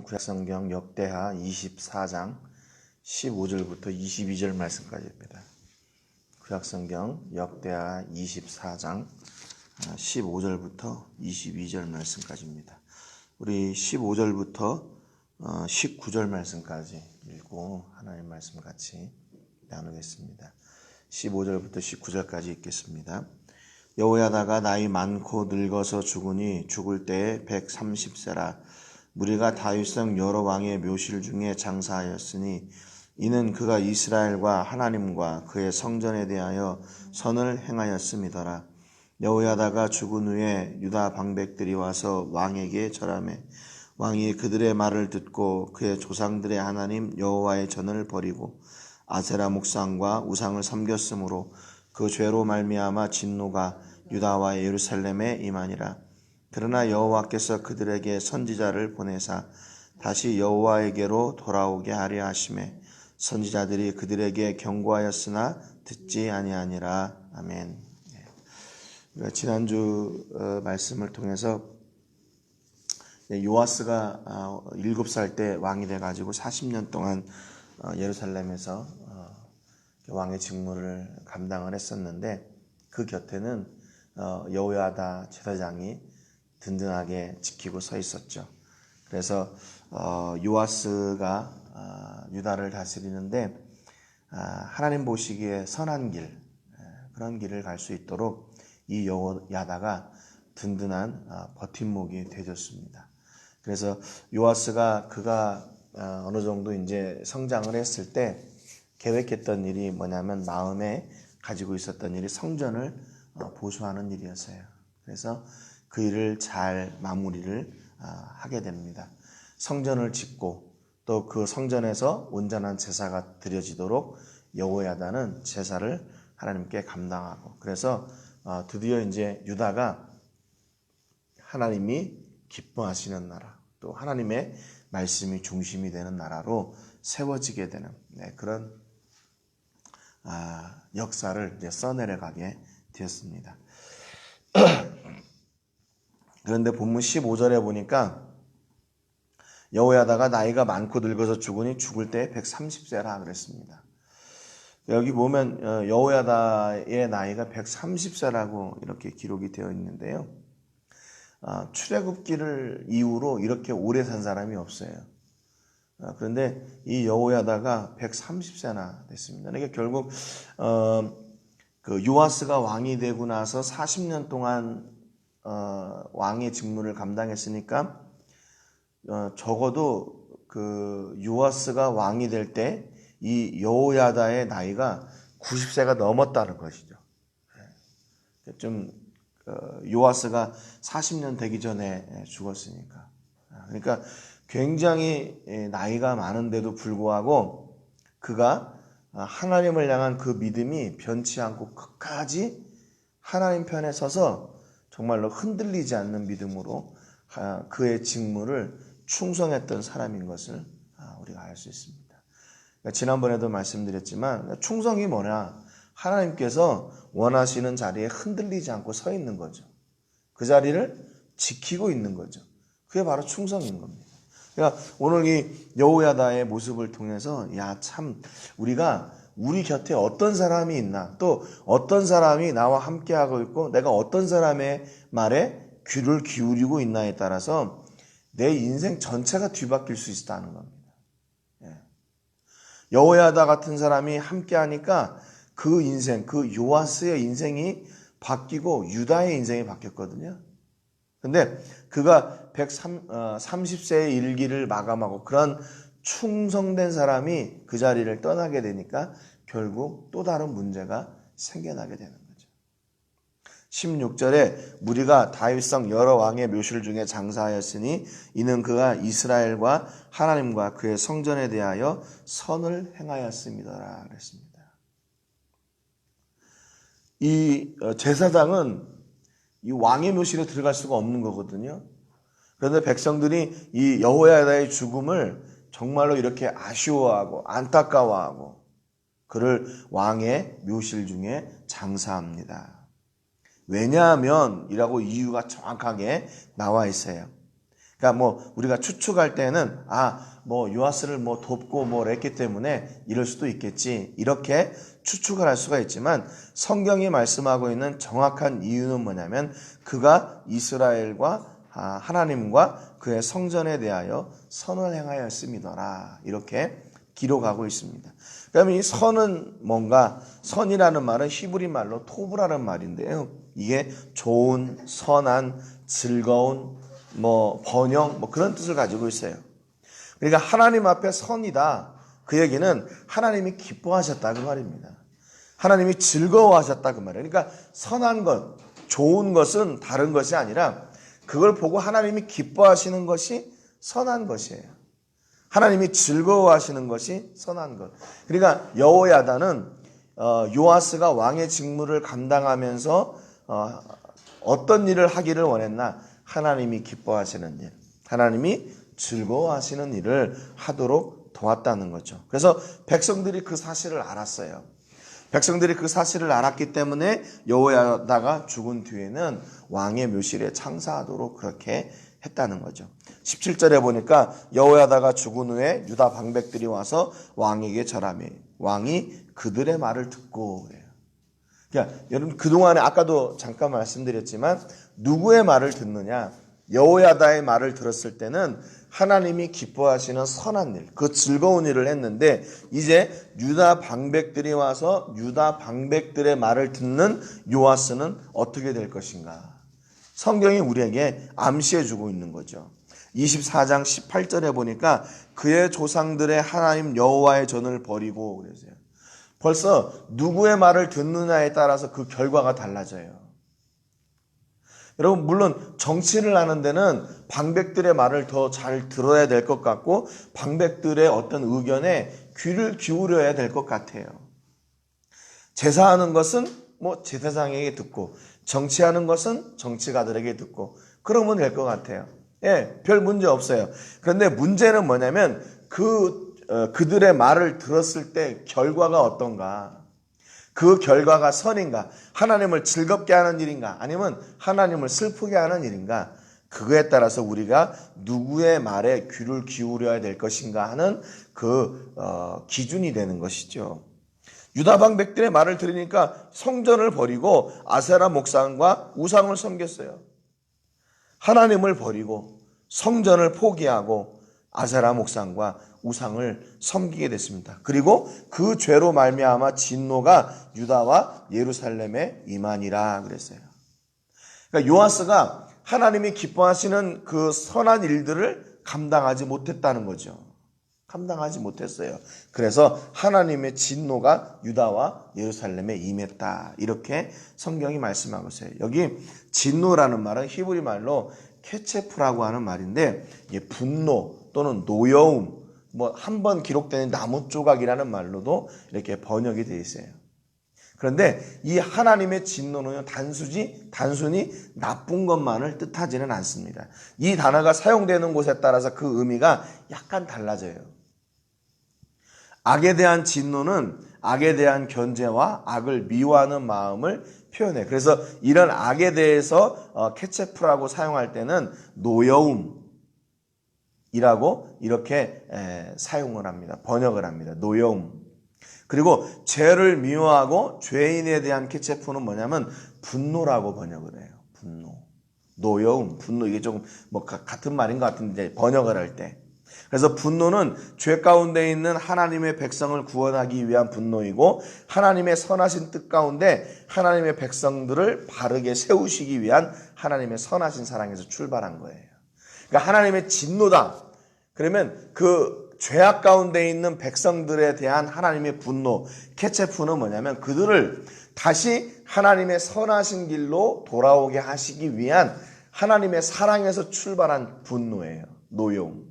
구약성경 역대하 24장 15절부터 22절 말씀까지입니다. 구약성경 역대하 24장 15절부터 22절 말씀까지입니다. 우리 15절부터 19절 말씀까지 읽고 하나님 말씀 같이 나누겠습니다. 15절부터 19절까지 읽겠습니다. 여호야다가 나이 많고 늙어서 죽으니 죽을 때에 130세라. 무리가 다윗성 여러 왕의 묘실 중에 장사하였으니 이는 그가 이스라엘과 하나님과 그의 성전에 대하여 선을 행하였음이더라. 여호야다가 죽은 후에 유다 방백들이 와서 왕에게 절하매 왕이 그들의 말을 듣고 그의 조상들의 하나님 여호와의 전을 버리고 아세라 목상과 우상을 섬겼으므로 그 죄로 말미암아 진노가 유다와 예루살렘에 임하니라. 그러나 여호와께서 그들에게 선지자를 보내사 다시 여호와에게로 돌아오게 하려 하시매 선지자들이 그들에게 경고하였으나 듣지 아니하니라. 아멘. 지난주 말씀을 통해서 요아스가 7살 때 왕이 돼가지고 40년 동안 예루살렘에서 왕의 직무를 감당을 했었는데 그 곁에는 여호야다 제사장이 든든하게 지키고 서 있었죠. 그래서 요아스가 유다를 다스리는데 하나님 보시기에 선한 길, 그런 길을 갈 수 있도록 이 여호야다가 든든한 버팀목이 되어줬습니다. 그래서 요아스가 그가 어느 정도 이제 성장을 했을 때 계획했던 일이 뭐냐면 마음에 가지고 있었던 일이 성전을 보수하는 일이었어요. 그래서 그 일을 잘 마무리를 하게 됩니다. 성전을 짓고 또 그 성전에서 온전한 제사가 드려지도록 여호야다는 제사를 하나님께 감당하고, 그래서 드디어 이제 유다가 하나님이 기뻐하시는 나라, 또 하나님의 말씀이 중심이 되는 나라로 세워지게 되는 그런 역사를 이제 써내려가게 되었습니다. 그런데 본문 15절에 보니까 여호야다가 나이가 많고 늙어서 죽으니 죽을 때 130세라 그랬습니다. 여기 보면 여호야다의 나이가 130세라고 이렇게 기록이 되어 있는데요. 출애굽기를 이후로 이렇게 오래 산 사람이 없어요. 그런데 이 여호야다가 130세나 됐습니다. 그러니까 결국 그 요아스가 왕이 되고 나서 40년 동안 왕의 직무를 감당했으니까 적어도 그 요아스가 왕이 될 때 이 여호야다의 나이가 90세가 넘었다는 것이죠. 좀 요아스가 40년 되기 전에 죽었으니까. 그러니까 굉장히 나이가 많은데도 불구하고 그가 하나님을 향한 그 믿음이 변치 않고 끝까지 하나님 편에 서서 정말로 흔들리지 않는 믿음으로 그의 직무를 충성했던 사람인 것을 우리가 알 수 있습니다. 지난번에도 말씀드렸지만 충성이 뭐냐? 하나님께서 원하시는 자리에 흔들리지 않고 서 있는 거죠. 그 자리를 지키고 있는 거죠. 그게 바로 충성인 겁니다. 그러니까 오늘 이 여호야다의 모습을 통해서 참 우리가 우리 곁에 어떤 사람이 있나, 또 어떤 사람이 나와 함께하고 있고 내가 어떤 사람의 말에 귀를 기울이고 있나에 따라서 내 인생 전체가 뒤바뀔 수 있다는 겁니다. 여호야다 같은 사람이 함께하니까 그 인생, 그 요아스의 인생이 바뀌고 유다의 인생이 바뀌었거든요. 근데 그가 130세의 일기를 마감하고 그런 충성된 사람이 그 자리를 떠나게 되니까 결국 또 다른 문제가 생겨나게 되는 거죠. 16절에 무리가 다윗성 여러 왕의 묘실 중에 장사하였으니 이는 그가 이스라엘과 하나님과 그의 성전에 대하여 선을 행하였음이더라 그랬습니다. 이 제사장은 이 왕의 묘실에 들어갈 수가 없는 거거든요. 그런데 백성들이 이 여호야다의 죽음을 정말로 이렇게 아쉬워하고 안타까워하고 그를 왕의 묘실 중에 장사합니다. 왜냐하면 이라고 이유가 정확하게 나와 있어요. 그러니까 뭐 우리가 추측할 때는 뭐 요아스를 뭐 돕고 뭐 했기 때문에 이럴 수도 있겠지, 이렇게 추측을 할 수가 있지만, 성경이 말씀하고 있는 정확한 이유는 뭐냐면 그가 이스라엘과 하나님과 그의 성전에 대하여 선을 행하였음이더라, 이렇게 기록하고 있습니다. 그러면 이 선은 뭔가, 선이라는 말은 히브리 말로 토브라는 말인데요, 이게 좋은, 선한, 즐거운, 뭐 번영, 뭐 그런 뜻을 가지고 있어요. 그러니까 하나님 앞에 선이다, 그 얘기는 하나님이 기뻐하셨다 그 말입니다. 하나님이 즐거워하셨다 그 말이에요. 그러니까 선한 것, 좋은 것은 다른 것이 아니라 그걸 보고 하나님이 기뻐하시는 것이 선한 것이에요. 하나님이 즐거워하시는 것이 선한 것. 그러니까 여호야다는 요아스가 왕의 직무를 감당하면서 어떤 일을 하기를 원했나? 하나님이 기뻐하시는 일, 하나님이 즐거워하시는 일을 하도록 도왔다는 거죠. 그래서 백성들이 그 사실을 알았어요. 백성들이 그 사실을 알았기 때문에 여호야다가 죽은 뒤에는 왕의 묘실에 창사하도록 그렇게 했다는 거죠. 17절에 보니까 여호야다가 죽은 후에 유다 방백들이 와서 왕에게 절하며 왕이 그들의 말을 듣고 그래요. 그러니까 여러분, 그동안에 아까도 잠깐 말씀드렸지만 누구의 말을 듣느냐? 여호야다의 말을 들었을 때는 하나님이 기뻐하시는 선한 일, 그 즐거운 일을 했는데, 이제 유다 방백들이 와서 유다 방백들의 말을 듣는 요아스는 어떻게 될 것인가? 성경이 우리에게 암시해 주고 있는 거죠. 24장 18절에 보니까 그의 조상들의 하나님 여호와의 전을 버리고 그러세요. 벌써 누구의 말을 듣느냐에 따라서 그 결과가 달라져요. 여러분, 물론 정치를 하는 데는 방백들의 말을 더 잘 들어야 될 것 같고 방백들의 어떤 의견에 귀를 기울여야 될 것 같아요. 제사하는 것은 뭐 제사장에게 듣고, 정치하는 것은 정치가들에게 듣고, 그러면 될 것 같아요. 예, 별 문제 없어요. 그런데 문제는 뭐냐면 그들의 말을 들었을 때 결과가 어떤가? 그 결과가 선인가? 하나님을 즐겁게 하는 일인가? 아니면 하나님을 슬프게 하는 일인가? 그거에 따라서 우리가 누구의 말에 귀를 기울여야 될 것인가 하는 그 기준이 되는 것이죠. 유다 방백들의 말을 들으니까 성전을 버리고 아세라 목상과 우상을 섬겼어요. 하나님을 버리고 성전을 포기하고 아세라 목상과 우상을 섬기게 됐습니다. 그리고 그 죄로 말미암아 진노가 유다와 예루살렘에 임하니라 그랬어요. 그러니까 요아스가 하나님이 기뻐하시는 그 선한 일들을 감당하지 못했다는 거죠. 감당하지 못했어요. 그래서 하나님의 진노가 유다와 예루살렘에 임했다, 이렇게 성경이 말씀하고 있어요. 여기 진노라는 말은 히브리 말로 케체프라고 하는 말인데, 이게 분노 또는 노여움, 뭐 한 번 기록되는 나무 조각이라는 말로도 이렇게 번역이 되어 있어요. 그런데 이 하나님의 진노는 단순히 나쁜 것만을 뜻하지는 않습니다. 이 단어가 사용되는 곳에 따라서 그 의미가 약간 달라져요. 악에 대한 진노는 악에 대한 견제와 악을 미워하는 마음을 표현해. 그래서 이런 악에 대해서 케체프라고 사용할 때는 노여움이라고 이렇게 사용을 합니다. 번역을 합니다. 노여움. 그리고 죄를 미워하고 죄인에 대한 케체프는 뭐냐면 분노라고 번역을 해요. 분노. 노여움, 분노, 이게 조금 뭐 같은 말인 것 같은데 번역을 할 때. 그래서 분노는 죄 가운데 있는 하나님의 백성을 구원하기 위한 분노이고, 하나님의 선하신 뜻 가운데 하나님의 백성들을 바르게 세우시기 위한 하나님의 선하신 사랑에서 출발한 거예요. 그러니까 하나님의 진노다. 그러면 그 죄악 가운데 있는 백성들에 대한 하나님의 분노, 케체프는 뭐냐면 그들을 다시 하나님의 선하신 길로 돌아오게 하시기 위한 하나님의 사랑에서 출발한 분노예요. 노여움.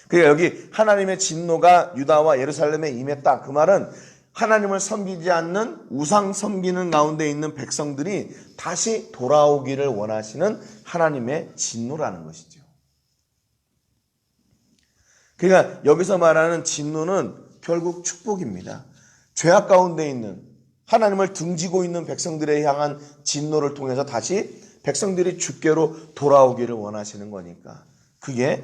그러니까 여기 하나님의 진노가 유다와 예루살렘에 임했다, 그 말은 하나님을 섬기지 않는 우상 섬기는 가운데 있는 백성들이 다시 돌아오기를 원하시는 하나님의 진노라는 것이죠. 그러니까 여기서 말하는 진노는 결국 축복입니다. 죄악 가운데 있는 하나님을 등지고 있는 백성들에 향한 진노를 통해서 다시 백성들이 주께로 돌아오기를 원하시는 거니까 그게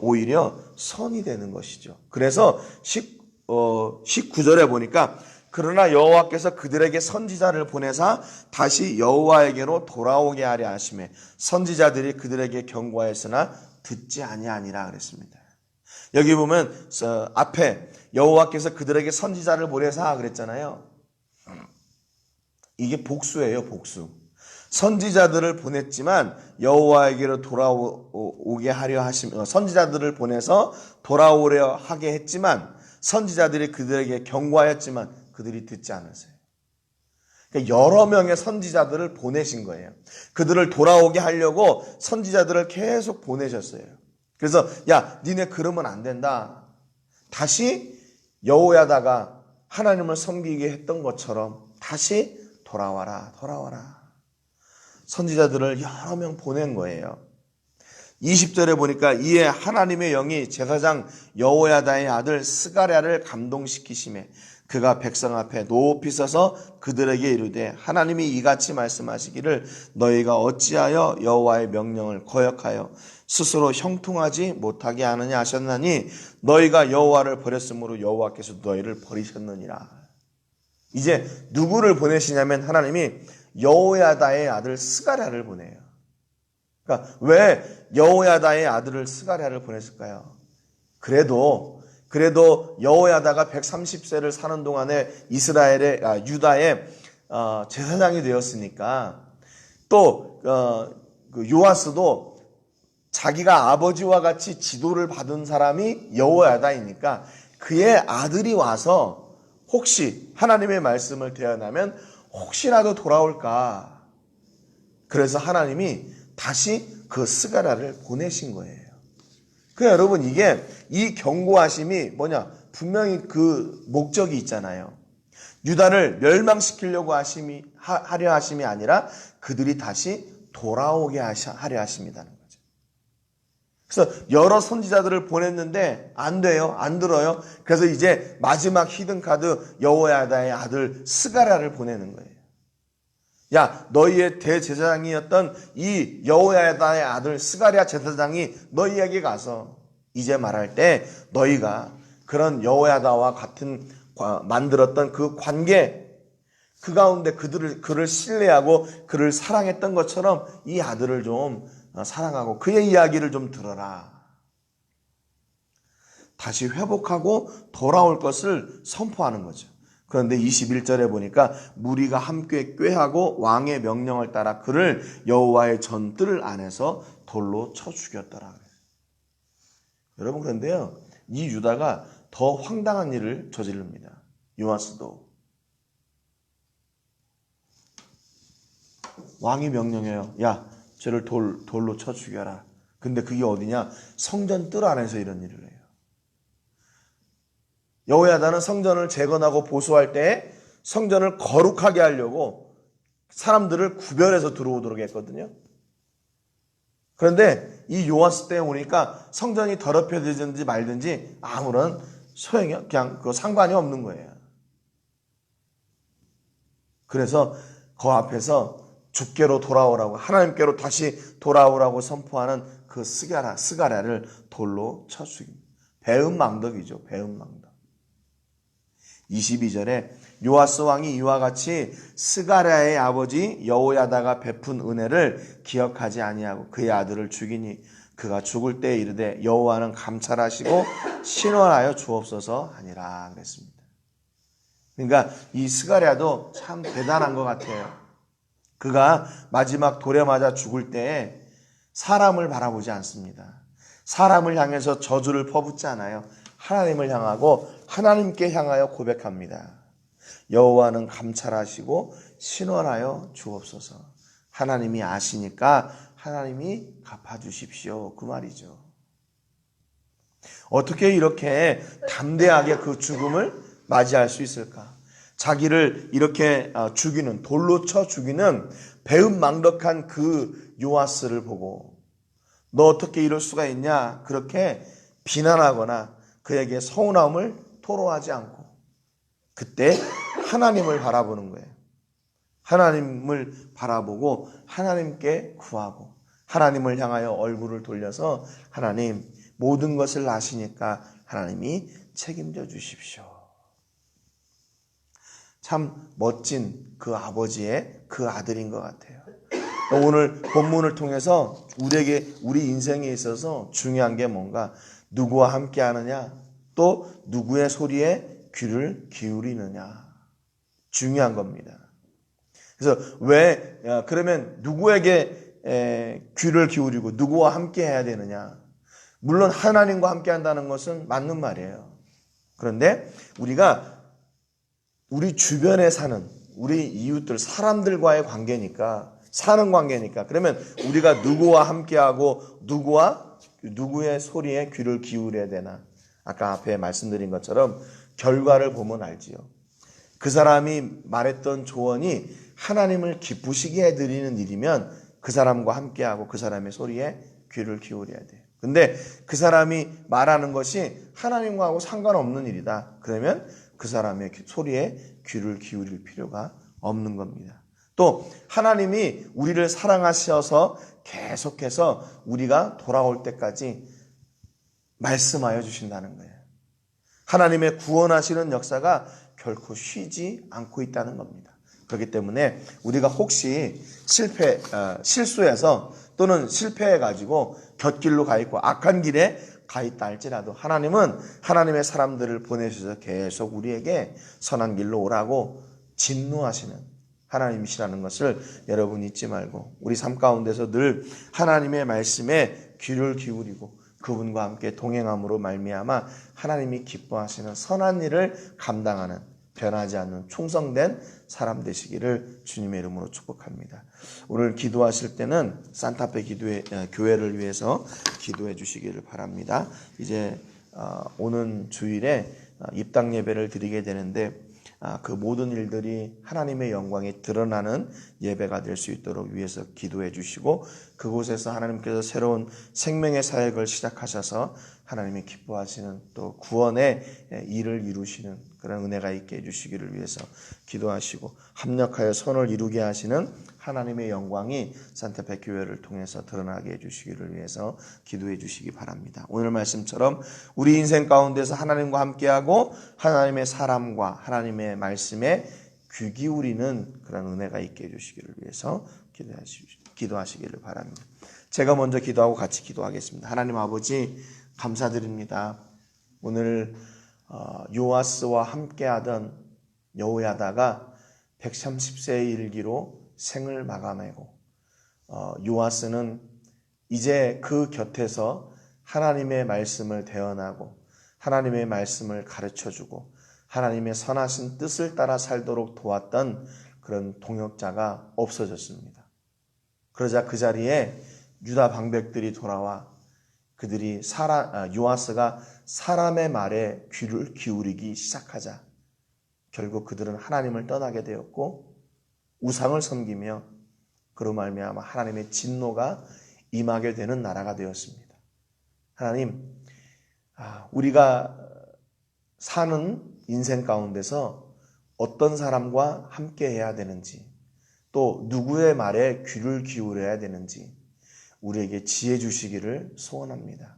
오히려 선이 되는 것이죠. 그래서 19절에 보니까 그러나 여호와께서 그들에게 선지자를 보내사 다시 여호와에게로 돌아오게 하려 하시매 선지자들이 그들에게 경고하였으나 듣지 아니하니라 그랬습니다. 여기 보면 앞에 여호와께서 그들에게 선지자를 보내사 그랬잖아요. 이게 복수예요, 복수. 선지자들을 보냈지만 여호와에게로 돌아오게 하려 하시며 선지자들을 보내서 돌아오려 하게 했지만 선지자들이 그들에게 경고하였지만 그들이 듣지 않으세요. 그러니까 여러 명의 선지자들을 보내신 거예요. 그들을 돌아오게 하려고 선지자들을 계속 보내셨어요. 그래서 야, 니네 그러면 안 된다. 다시 여호야다가 하나님을 섬기게 했던 것처럼 다시 돌아와라. 선지자들을 여러 명 보낸 거예요. 20절에 보니까 이에 하나님의 영이 제사장 여호야다의 아들 스가랴를 감동시키시매 그가 백성 앞에 높이 서서 그들에게 이르되 하나님이 이같이 말씀하시기를 너희가 어찌하여 여호와의 명령을 거역하여 스스로 형통하지 못하게 하느냐 하셨나니 너희가 여호와를 버렸으므로 여호와께서 너희를 버리셨느니라. 이제 누구를 보내시냐면 하나님이 여호야다의 아들 스가랴를 보내요. 그러니까 왜 여호야다의 아들을 스가랴를 보냈을까요? 그래도 여호야다가 130세를 사는 동안에 유다의 제사장이 되었으니까 또 요아스도 자기가 아버지와 같이 지도를 받은 사람이 여호야다이니까 그의 아들이 와서 혹시 하나님의 말씀을 대언하면 혹시라도 돌아올까. 그래서 하나님이 다시 그 스가랴를 보내신 거예요. 그러니까 여러분 이 경고하심이 뭐냐? 분명히 그 목적이 있잖아요. 유다를 멸망시키려고 하려 하심이 아니라 그들이 다시 돌아오게 하려 하심이라는 거죠. 그래서 여러 선지자들을 보냈는데 안 돼요. 안 들어요. 그래서 이제 마지막 히든카드 여호야다의 아들 스가랴를 보내는 거예요. 야, 너희의 대제사장이었던 이 여호야다의 아들 스가랴 제사장이 너희에게 가서 이제 말할 때 너희가 그런 여호야다와 같은 만들었던 그 관계 그 가운데 그를 신뢰하고 그를 사랑했던 것처럼 이 아들을 좀 사랑하고 그의 이야기를 좀 들어라. 다시 회복하고 돌아올 것을 선포하는 거죠. 그런데 21절에 보니까 무리가 함께 꾀하고 왕의 명령을 따라 그를 여호와의 전뜰 안에서 돌로 쳐 죽였더라. 여러분 그런데요. 이 유다가 더 황당한 일을 저지릅니다. 요아스도. 왕이 명령해요. 야, 쟤를 돌로 쳐 죽여라. 근데 그게 어디냐? 성전 뜰 안에서 이런 일을 해요. 여호야다는 성전을 재건하고 보수할 때 성전을 거룩하게 하려고 사람들을 구별해서 들어오도록 했거든요. 그런데 이 요아스 때 오니까 성전이 더럽혀지든지 말든지 아무런 소용이 그냥 그 상관이 없는 거예요. 그래서 그 앞에서 주께로 돌아오라고 하나님께로 다시 돌아오라고 선포하는 그 스가랴를 돌로 쳐 죽입니다. 배은망덕이죠. 배은망덕. 22절에 요아스 왕이 이와 같이 스가랴의 아버지 여호야다가 베푼 은혜를 기억하지 아니하고 그의 아들을 죽이니 그가 죽을 때 이르되 여호와는 감찰하시고 신원하여 주옵소서 하니라 그랬습니다. 그러니까 이 스가랴도 참 대단한 것 같아요. 그가 마지막 돌에 맞아 죽을 때 사람을 바라보지 않습니다. 사람을 향해서 저주를 퍼붓지 않아요. 하나님을 향하고 하나님께 향하여 고백합니다. 여호와는 감찰하시고 신원하여 주옵소서. 하나님이 아시니까 하나님이 갚아주십시오. 그 말이죠. 어떻게 이렇게 담대하게 그 죽음을 맞이할 수 있을까? 자기를 이렇게 죽이는, 돌로 쳐 죽이는 배은망덕한 그 요아스를 보고 너 어떻게 이럴 수가 있냐? 그렇게 비난하거나 그에게 서운함을 토로하지 않고 그때 하나님을 바라보는 거예요. 하나님을 바라보고 하나님께 구하고 하나님을 향하여 얼굴을 돌려서 하나님 모든 것을 아시니까 하나님이 책임져 주십시오. 참 멋진 그 아버지의 그 아들인 것 같아요. 오늘 본문을 통해서 우리 인생에 있어서 중요한 게 뭔가 누구와 함께 하느냐, 또 누구의 소리에 귀를 기울이느냐, 중요한 겁니다. 그래서 그러면 누구에게 귀를 기울이고 누구와 함께 해야 되느냐? 물론 하나님과 함께 한다는 것은 맞는 말이에요. 그런데 우리가 우리 주변에 사는 우리 이웃들, 사람들과의 관계니까, 사는 관계니까, 그러면 우리가 누구와 함께하고 누구의 소리에 귀를 기울여야 되나? 아까 앞에 말씀드린 것처럼 결과를 보면 알지요. 그 사람이 말했던 조언이 하나님을 기쁘시게 해드리는 일이면 그 사람과 함께하고 그 사람의 소리에 귀를 기울여야 돼요. 근데 그 사람이 말하는 것이 하나님과하고 상관없는 일이다. 그러면 그 사람의 소리에 귀를 기울일 필요가 없는 겁니다. 또 하나님이 우리를 사랑하셔서 계속해서 우리가 돌아올 때까지 말씀하여 주신다는 거예요. 하나님의 구원하시는 역사가 결코 쉬지 않고 있다는 겁니다. 그렇기 때문에 우리가 혹시 실수해서 또는 실패해가지고 곁길로 가 있고 악한 길에 가 있다 할지라도 하나님은 하나님의 사람들을 보내셔서 계속 우리에게 선한 길로 오라고 진노하시는 하나님이시라는 것을 여러분 잊지 말고 우리 삶 가운데서 늘 하나님의 말씀에 귀를 기울이고 그분과 함께 동행함으로 말미암아 하나님이 기뻐하시는 선한 일을 감당하는 변하지 않는 충성된 사람 되시기를 주님의 이름으로 축복합니다. 오늘 기도하실 때는 산타페 교회를 위해서 기도해 주시기를 바랍니다. 이제 오는 주일에 입당 예배를 드리게 되는데 그 모든 일들이 하나님의 영광이 드러나는 예배가 될 수 있도록 위해서 기도해 주시고 그곳에서 하나님께서 새로운 생명의 사역을 시작하셔서 하나님이 기뻐하시는 또 구원의 일을 이루시는 그런 은혜가 있게 해주시기를 위해서 기도하시고 합력하여 선을 이루게 하시는 하나님의 영광이 산타페 교회를 통해서 드러나게 해주시기를 위해서 기도해 주시기 바랍니다. 오늘 말씀처럼 우리 인생 가운데서 하나님과 함께하고 하나님의 사람과 하나님의 말씀에 귀 기울이는 그런 은혜가 있게 해주시기를 위해서 기도하시기를 바랍니다. 제가 먼저 기도하고 같이 기도하겠습니다. 하나님 아버지 감사드립니다. 오늘 요아스와 함께하던 여호야다가 130세의 일기로 생을 마감하고 요아스는 이제 그 곁에서 하나님의 말씀을 대언하고 하나님의 말씀을 가르쳐주고 하나님의 선하신 뜻을 따라 살도록 도왔던 그런 동역자가 없어졌습니다. 그러자 그 자리에 유다 방백들이 돌아와 그들이 요아스가 사람의 말에 귀를 기울이기 시작하자 결국 그들은 하나님을 떠나게 되었고 우상을 섬기며 그로 말미암아 하나님의 진노가 임하게 되는 나라가 되었습니다. 하나님, 우리가 사는 인생 가운데서 어떤 사람과 함께 해야 되는지 또 누구의 말에 귀를 기울여야 되는지 우리에게 지혜 주시기를 소원합니다.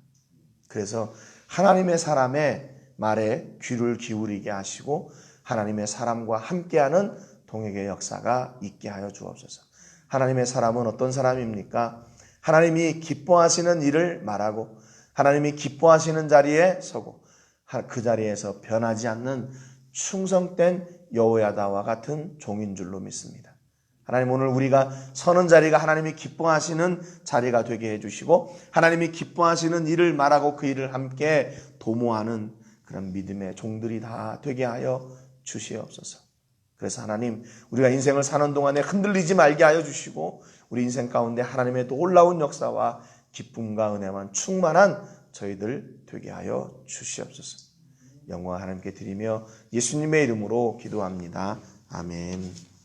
그래서 하나님의 사람의 말에 귀를 기울이게 하시고 하나님의 사람과 함께하는 동역의 역사가 있게 하여 주옵소서. 하나님의 사람은 어떤 사람입니까? 하나님이 기뻐하시는 일을 말하고 하나님이 기뻐하시는 자리에 서고 그 자리에서 변하지 않는 충성된 여호야다와 같은 종인 줄로 믿습니다. 하나님 오늘 우리가 서는 자리가 하나님이 기뻐하시는 자리가 되게 해주시고 하나님이 기뻐하시는 일을 말하고 그 일을 함께 도모하는 그런 믿음의 종들이 다 되게 하여 주시옵소서. 그래서 하나님 우리가 인생을 사는 동안에 흔들리지 말게 하여 주시고 우리 인생 가운데 하나님의 놀라운 역사와 기쁨과 은혜만 충만한 저희들 되게 하여 주시옵소서. 영광 하나님께 드리며 예수님의 이름으로 기도합니다. 아멘.